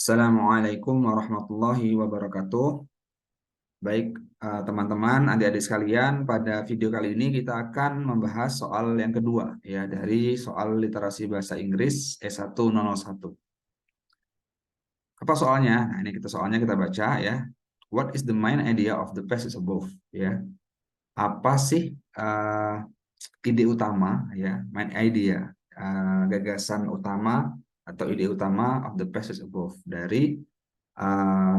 Assalamualaikum warahmatullahi wabarakatuh. Baik, teman-teman, adik-adik sekalian, pada video kali ini kita akan membahas soal yang kedua ya dari soal literasi bahasa Inggris S1001. Apa soalnya? Nah, ini soalnya kita baca ya. What is the main idea of the passage above? Ya. Apa sih ide utama ya, main idea, gagasan utama atau ide utama of the passage above dari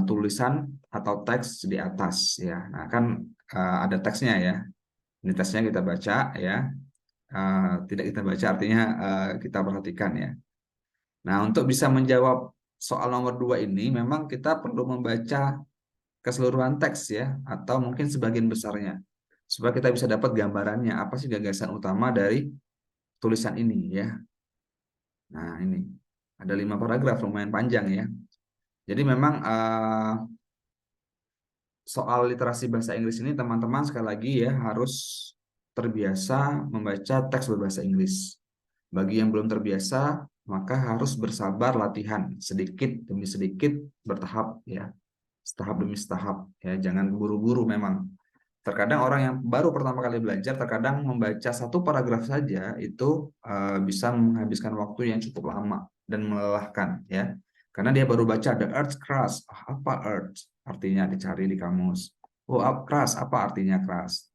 tulisan atau teks di atas ya. Nah, kan ada teksnya ya. Ini teksnya kita baca ya. Tidak kita baca artinya kita perhatikan ya. Nah, untuk bisa menjawab soal nomor 2 ini memang kita perlu membaca keseluruhan teks ya atau mungkin sebagian besarnya supaya kita bisa dapat gambarannya apa sih gagasan utama dari tulisan ini ya. Nah, ini ada 5 paragraf lumayan panjang ya. Jadi memang soal literasi bahasa Inggris ini teman-teman sekali lagi ya harus terbiasa membaca teks berbahasa Inggris. Bagi yang belum terbiasa, maka harus bersabar latihan sedikit demi sedikit bertahap ya. Setahap demi setahap ya, jangan buru-buru memang. Terkadang orang yang baru pertama kali belajar terkadang membaca satu paragraf saja itu bisa menghabiskan waktu yang cukup lama dan melelahkan ya. Karena dia baru baca the earth crust. Apa earth? Artinya dicari di kamus. Oh, crust apa artinya crust?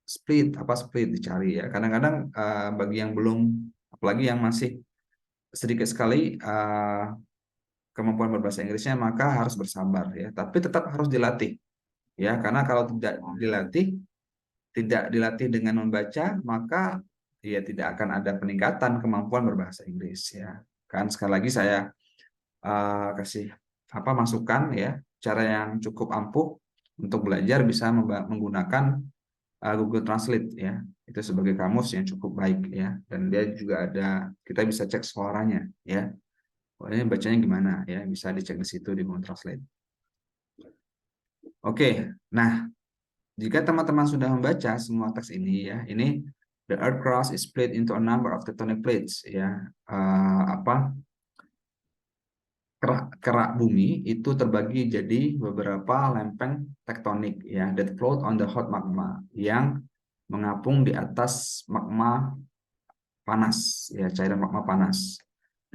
Split apa split dicari ya. Kadang-kadang bagi yang belum, apalagi yang masih sedikit sekali kemampuan berbahasa Inggrisnya, maka harus bersabar ya. Tapi tetap harus dilatih ya. Karena kalau tidak dilatih dengan membaca, maka ya tidak akan ada peningkatan kemampuan berbahasa Inggris ya. Kan sekali lagi saya kasih apa masukan ya, cara yang cukup ampuh untuk belajar bisa menggunakan Google Translate ya. Itu sebagai kamus yang cukup baik ya. Dan dia juga ada, kita bisa cek suaranya ya. Ini bacanya gimana ya, bisa dicek di situ di Google Translate. Oke, nah jika teman-teman sudah membaca semua teks ini ya, ini the earth crust is split into a number of tectonic plates ya. Kerak bumi itu terbagi jadi beberapa lempeng tektonik ya that float on the hot magma yang mengapung di atas magma panas ya, cairan magma panas.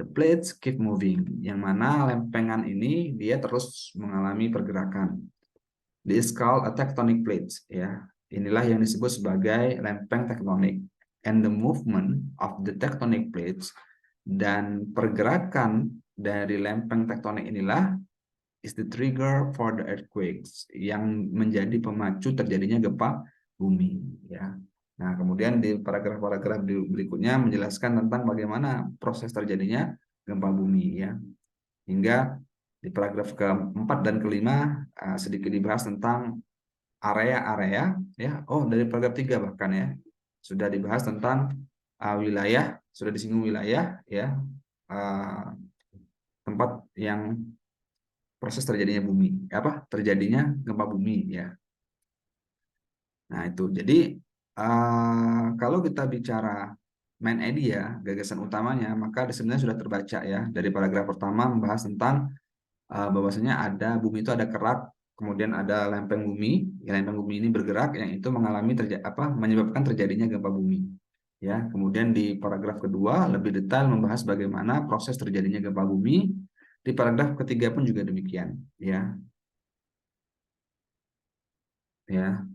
The plates keep moving, yang mana lempengan ini dia terus mengalami pergerakan. This is called a tectonic plate ya. Inilah yang disebut sebagai lempeng tektonik. And the movement of the tectonic plates, dan pergerakan dari lempeng tektonik inilah is the trigger for the earthquakes, yang menjadi pemacu terjadinya gempa bumi ya. Nah, kemudian di paragraf-paragraf berikutnya menjelaskan tentang bagaimana proses terjadinya gempa bumi ya. Hingga di paragraf keempat dan kelima sedikit dibahas tentang area-area ya. Oh, dari paragraf 3 bahkan ya sudah dibahas tentang wilayah, sudah disinggung wilayah ya, tempat yang proses terjadinya bumi, terjadinya gempa bumi ya. Nah, itu. Jadi kalau kita bicara main idea, gagasan utamanya, maka sebenarnya sudah terbaca ya. Dari paragraf pertama membahas tentang bahwasanya ada bumi itu ada kerak, kemudian ada lempeng bumi. Ya, lempeng bumi ini bergerak yang itu menyebabkan terjadinya gempa bumi. Ya, kemudian di paragraf kedua lebih detail membahas bagaimana proses terjadinya gempa bumi. Di paragraf ketiga pun juga demikian, ya. Ya.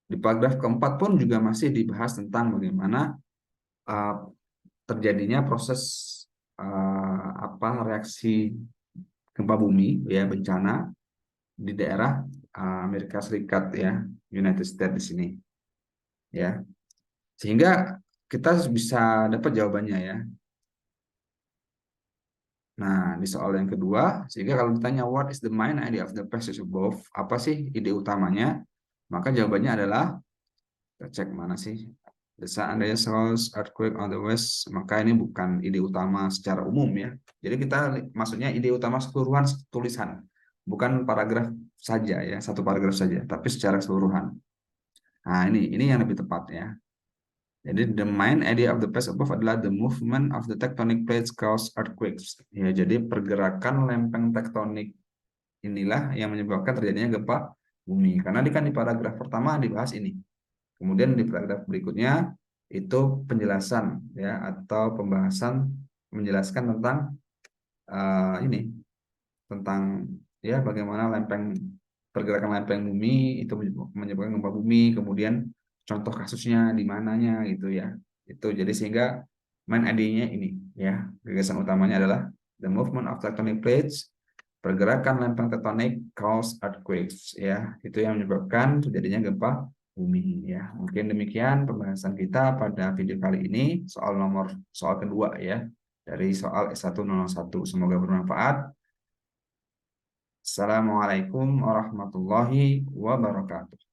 Di paragraf keempat pun juga masih dibahas tentang bagaimana terjadinya proses reaksi gempa bumi ya, bencana di daerah Amerika Serikat ya, United States di sini ya, sehingga kita bisa dapat jawabannya ya. Nah, di soal yang kedua, sehingga kalau ditanya what is the main idea of the passage above, apa sih ide utamanya, maka jawabannya adalah, kita cek mana sih, the San Andreas Fault earthquake on the west, maka ini bukan ide utama secara umum ya. Jadi kita maksudnya ide utama keseluruhan tulisan, bukan paragraf saja ya, satu paragraf saja, tapi secara keseluruhan. Nah, ini yang lebih tepat ya. Jadi the main idea of the past above adalah the movement of the tectonic plates cause earthquakes. Ya, jadi pergerakan lempeng tektonik inilah yang menyebabkan terjadinya gempa bumi. Karena di paragraf pertama dibahas ini. Kemudian di paragraf berikutnya itu penjelasan ya atau pembahasan menjelaskan tentang ini tentang ya bagaimana pergerakan lempeng bumi itu menyebabkan gempa bumi, kemudian contoh kasusnya di mananya gitu ya. Itu jadi sehingga main idenya ini ya, gagasan utamanya adalah the movement of tectonic plates, pergerakan lempeng tektonik cause earthquakes ya. Itu yang menyebabkan terjadinya gempa bumi ya. Mungkin demikian pembahasan kita pada video kali ini soal kedua ya dari soal S101. Semoga bermanfaat. Assalamualaikum warahmatullahi wabarakatuh.